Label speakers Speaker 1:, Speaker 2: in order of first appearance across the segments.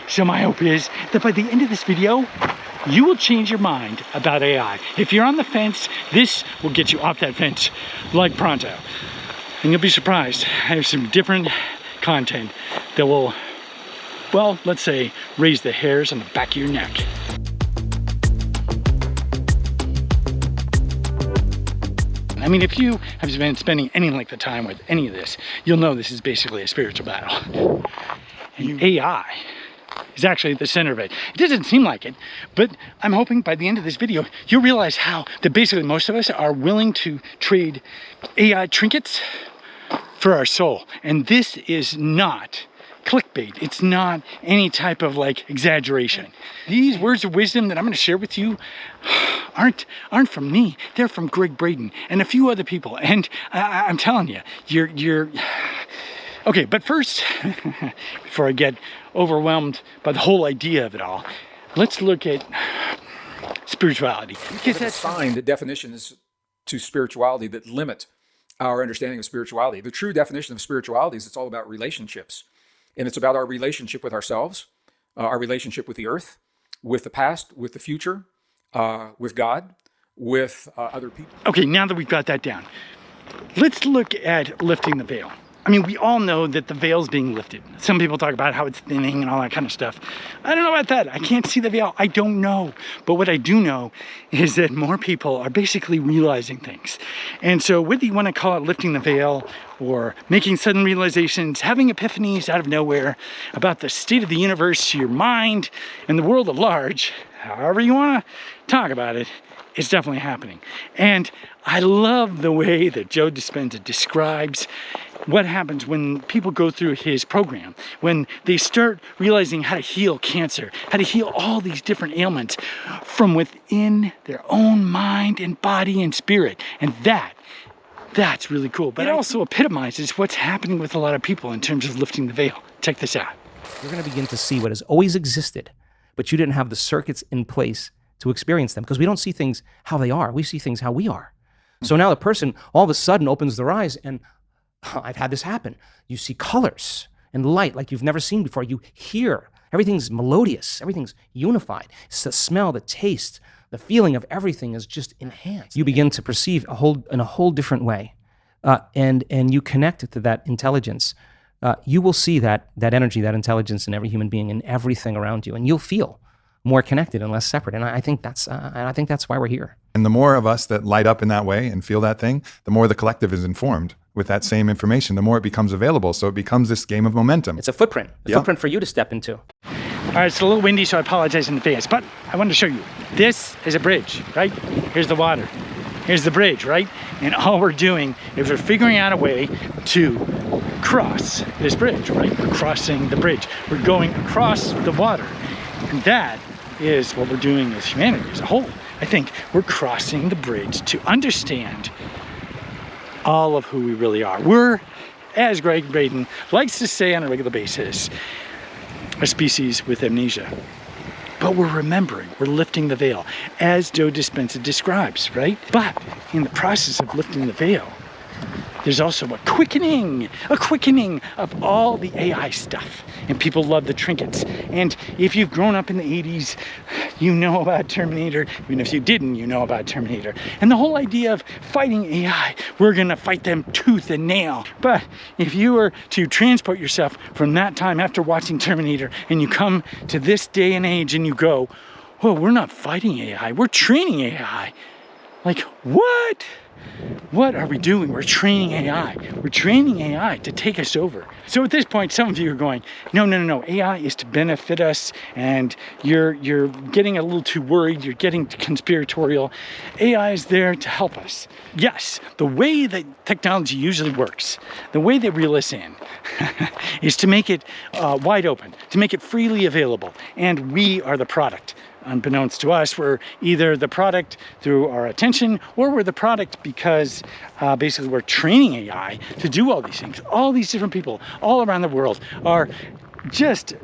Speaker 1: So my hope is that by the end of this video, you will change your mind about AI. If you're on the fence, this will get you off that fence like pronto. And you'll be surprised. I have some different content that will, well, let's say, raise the hairs on the back of your neck. I mean, if you have been spending any length of time with any of this, you'll know this is basically a spiritual battle. And AI is actually at the center of it. It doesn't seem like it, but I'm hoping by the end of this video, you'll realize how that basically most of us are willing to trade AI trinkets for our soul. And this is not clickbait. It's not any type of like exaggeration. These words of wisdom that I'm going to share with you aren't from me. They're from Gregg Braden and a few other people. And I'm telling you, you're okay. But first, before I get overwhelmed by the whole idea of it all, let's look at spirituality.
Speaker 2: Because that's assigned definitions to spirituality that limit our understanding of spirituality. The true definition of spirituality is it's all about relationships. And it's about our relationship with ourselves, our relationship with the earth, with the past, with the future, with God, with other people.
Speaker 1: Okay, now that we've got that down, let's look at lifting the veil. I mean, we all know that the veil's being lifted. Some people talk about how it's thinning and all that kind of stuff. I don't know about that. I can't see the veil. I don't know. But what I do know is that more people are basically realizing things. And so whether you want to call it lifting the veil or making sudden realizations, having epiphanies out of nowhere about the state of the universe, your mind, and the world at large, however you want to talk about it, it's definitely happening. And I love the way that Joe Dispenza describes what happens when people go through his program, when they start realizing how to heal cancer, how to heal all these different ailments from within their own mind and body and spirit. And that's really cool. But it also epitomizes what's happening with a lot of people in terms of lifting the veil. Check this out.
Speaker 3: You're going to begin to see what has always existed, but you didn't have the circuits in place to experience them, because we don't see things how they are. We see things how we are. So now the person all of a sudden opens their eyes and I've had this happen. You see colors and light like you've never seen before. You hear, everything's melodious, everything's unified. It's the smell, the taste, the feeling of everything is just enhanced. You begin to perceive in a whole different way. And you connect to that intelligence. You will see that energy, that intelligence in every human being and everything around you. And you'll feel more connected and less separate. And I think that's why we're here.
Speaker 4: And the more of us that light up in that way and feel that thing, the more the collective is informed with that same information, the more it becomes available. So it becomes this game of momentum.
Speaker 3: It's a footprint, footprint for you to step into.
Speaker 1: All right, it's a little windy, so I apologize in advance, but I wanted to show you. This is a bridge, right? Here's the water. Here's the bridge, right? And all we're doing is we're figuring out a way to cross this bridge, right? We're crossing the bridge. We're going across the water. And that is what we're doing as humanity as a whole. I think we're crossing the bridge to understand all of who we really are. We're, as Gregg Braden likes to say on a regular basis, a species with amnesia. But we're remembering, we're lifting the veil, as Joe Dispenza describes, right? But in the process of lifting the veil, there's also a quickening of all the AI stuff. And people love the trinkets. And if you've grown up in the 80s, you know about Terminator. Even if you didn't, you know about Terminator. And the whole idea of fighting AI, we're gonna fight them tooth and nail. But if you were to transport yourself from that time after watching Terminator, and you come to this day and age and you go, oh, we're not fighting AI, we're training AI. Like, what? What are we doing? We're training AI. We're training AI to take us over. So at this point, some of you are going, no. AI is to benefit us, and you're getting a little too worried. You're getting conspiratorial. AI is there to help us. Yes, the way that technology usually works, the way they reel us in, is to make it wide open, to make it freely available, and we are the product. Unbeknownst to us, we're either the product through our attention, or we're the product because basically we're training AI to do all these things. All these different people all around the world are just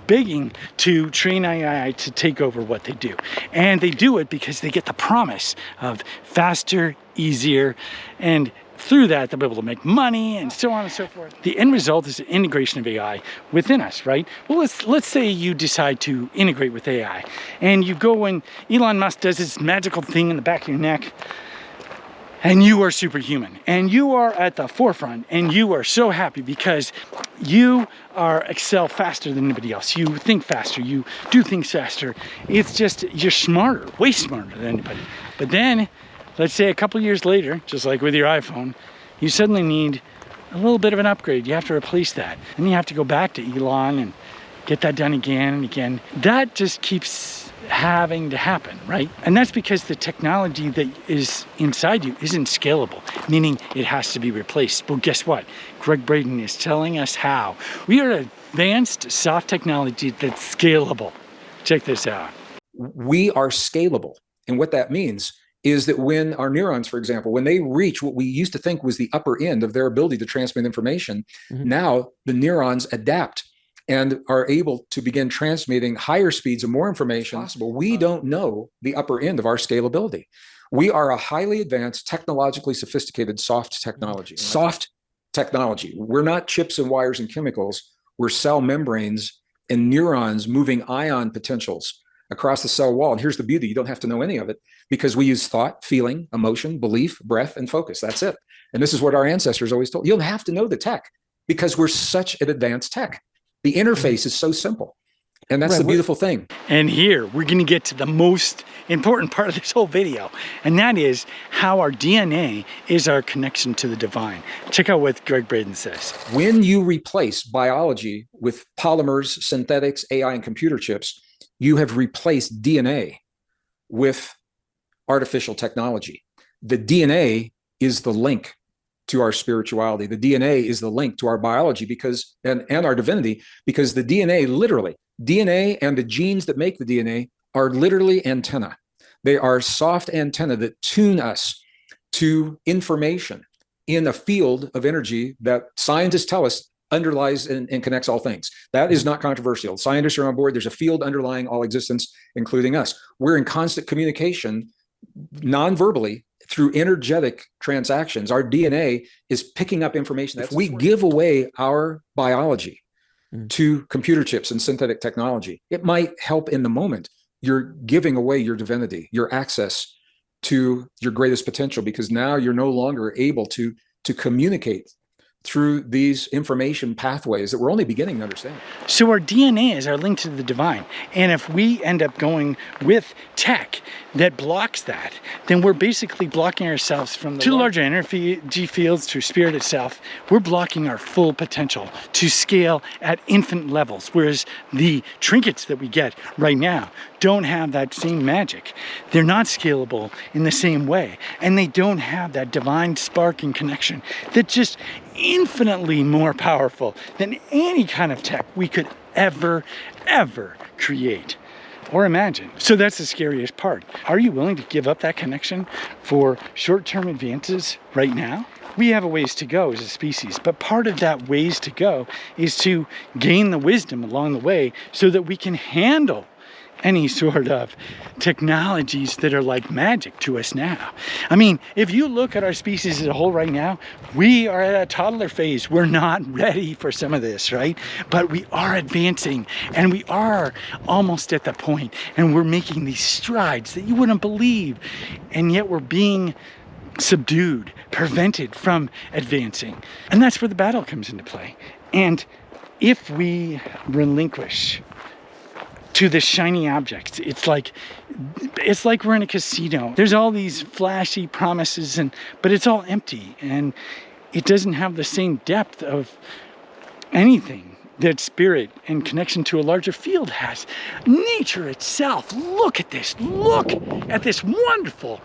Speaker 1: begging to train AI to take over what they do. And they do it because they get the promise of faster, easier, and through that, they'll be able to make money and so on and so forth. The end result is the integration of AI within us, right? Well, let's say you decide to integrate with AI and you go and Elon Musk does this magical thing in the back of your neck and you are superhuman and you are at the forefront and you are so happy because you excel faster than anybody else. You think faster, you do things faster. It's just, you're smarter, way smarter than anybody. But then, let's say a couple years later, just like with your iPhone, you suddenly need a little bit of an upgrade. You have to replace that. And you have to go back to Elon and get that done again and again. That just keeps having to happen, right? And that's because the technology that is inside you isn't scalable, meaning it has to be replaced. Well, guess what? Gregg Braden is telling us how. We are advanced soft technology that's scalable. Check this out.
Speaker 2: We are scalable. And what that means is that when our neurons, for example, when they reach what we used to think was the upper end of their ability to transmit information, now the neurons adapt and are able to begin transmitting higher speeds and more information possible. We don't know the upper end of our scalability. We are a highly advanced, technologically sophisticated soft technology. Soft technology. We're not chips and wires and chemicals. We're cell membranes and neurons moving ion potentials across the cell wall. And here's the beauty. You don't have to know any of it because we use thought, feeling, emotion, belief, breath, and focus. That's it. And this is what our ancestors always told. You don't have to know the tech because we're such an advanced tech. The interface is so simple. And that's the beautiful thing.
Speaker 1: And here we're going to get to the most important part of this whole video. And that is how our DNA is our connection to the divine. Check out what Gregg Braden says.
Speaker 2: When you replace biology with polymers, synthetics, AI, and computer chips, you have replaced DNA with artificial technology. The DNA is the link to our spirituality. The DNA is the link to our biology because and our divinity, because the DNA and the genes that make the DNA are literally antenna. They are soft antenna that tune us to information in a field of energy that scientists tell us underlies and connects all things. That is not controversial. Scientists are on board. There's a field underlying all existence, including us. We're in constant communication, non-verbally, through energetic transactions. Our DNA is picking up information. If we give away our biology to computer chips and synthetic technology, it might help in the moment. You're giving away your divinity, your access to your greatest potential, because now you're no longer able to communicate through these information pathways that we're only beginning to understand.
Speaker 1: So our DNA is our link to the divine. And if we end up going with tech that blocks that, then we're basically blocking ourselves from the larger energy fields, through spirit itself. We're blocking our full potential to scale at infinite levels, whereas the trinkets that we get right now don't have that same magic. They're not scalable in the same way, and they don't have that divine spark and connection that just infinitely more powerful than any kind of tech we could ever create or imagine. So that's the scariest part. Are you willing to give up that connection for short-term advances right now? We have a ways to go as a species, but part of that ways to go is to gain the wisdom along the way so that we can handle any sort of technologies that are like magic to us now. I mean, if you look at our species as a whole right now, we are at a toddler phase. We're not ready for some of this, right? But we are advancing, and we are almost at the point, and we're making these strides that you wouldn't believe, and yet we're being subdued, prevented from advancing. And that's where the battle comes into play. And if we relinquish to the shiny objects, it's like we're in a casino. There's all these flashy promises, but it's all empty, and it doesn't have the same depth of anything that spirit and connection to a larger field has. Nature itself, look at this wonderful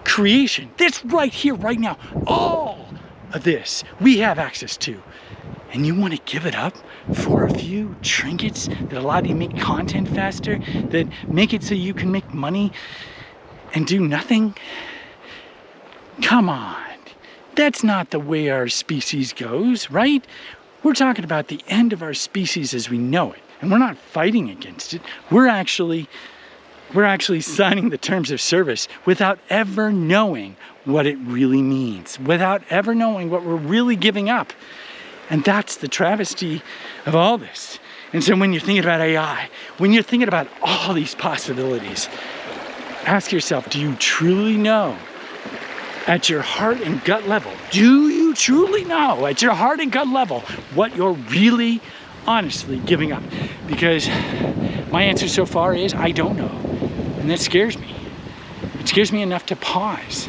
Speaker 1: creation that's right here, right now. All of this we have access to. And you want to give it up for a few trinkets that allow you to make content faster, that make it so you can make money and do nothing? Come on. That's not the way our species goes, right? We're talking about the end of our species as we know it. And we're not fighting against it. We're actually we're actually signing the terms of service without ever knowing what it really means, without ever knowing what we're really giving up. And that's the travesty of all this. And so when you're thinking about AI, when you're thinking about all these possibilities, ask yourself, do you truly know at your heart and gut level, do you truly know at your heart and gut level what you're really honestly giving up? Because my answer so far is I don't know. And that scares me. It scares me enough to pause.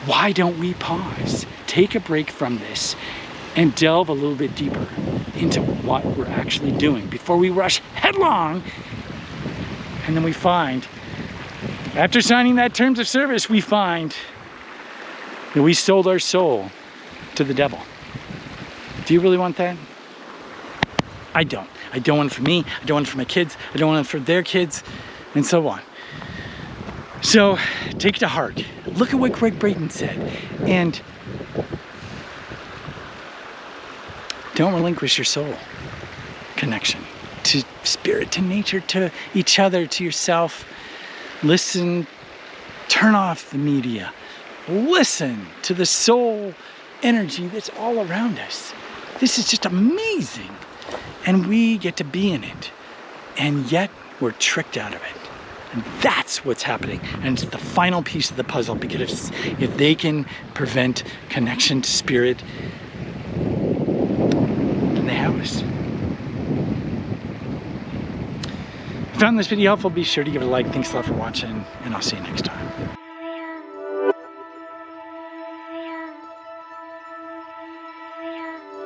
Speaker 1: Why don't we pause? Take a break from this and delve a little bit deeper into what we're actually doing before we rush headlong. And then we find, after signing that terms of service, we find that we sold our soul to the devil. Do you really want that? I don't. I don't want it for me. I don't want it for my kids. I don't want it for their kids, and so on. So take it to heart. Look at what Gregg Braden said. And don't relinquish your soul connection to spirit, to nature, to each other, to yourself. Listen, turn off the media. Listen to the soul energy that's all around us. This is just amazing. And we get to be in it. And yet we're tricked out of it. And that's what's happening. And it's the final piece of the puzzle, because if they can prevent connection to spirit, then they have us. If you found this video helpful, be sure to give it a like. Thanks a lot for watching, and I'll see you next time.